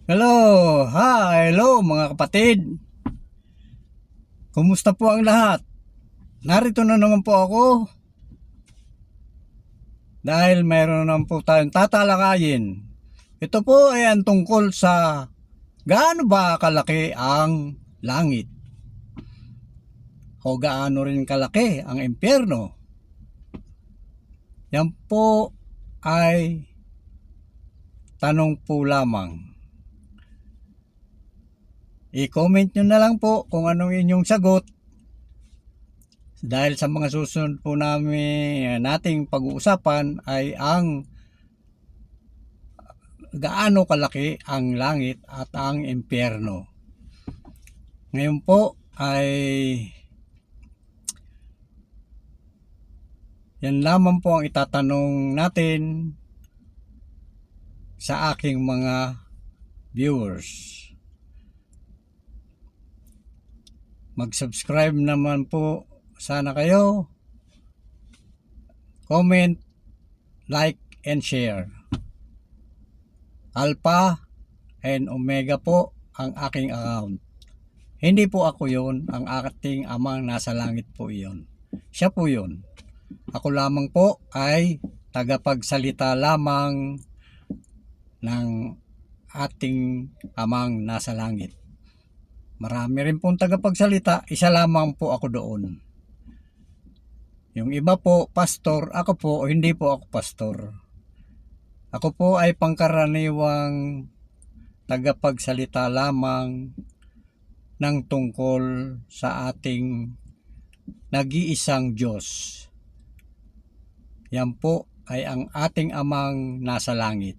Hello mga kapatid. Kumusta po ang lahat? Narito na naman po ako dahil mayroon naman po tayong tatalakayin. Ito po ay ang tungkol sa gaano ba kalaki ang langit o gaano rin kalaki ang impyerno. Yan po ay tanong po lamang. I-comment nyo na lang po kung anong inyong sagot dahil sa mga susunod po nating pag-uusapan ay ang gaano kalaki ang langit at ang impyerno. Ngayon po ay yan lamang po ang itatanong natin sa aking mga viewers. Mag-subscribe naman po sana kayo, comment, like, and share. Alpha and Omega po ang aking account. Hindi po ako yon, ang ating amang nasa langit po iyon. Siya po yon. Ako lamang po ay tagapagsalita lamang ng ating amang nasa langit. Marami rin pong tagapagsalita, isa lamang po ako doon. Yung iba po, pastor, ako po, hindi po ako pastor. Ako po ay pangkaraniwang tagapagsalita lamang ng tungkol sa ating nag-iisang Diyos. Yan po ay ang ating amang nasa langit.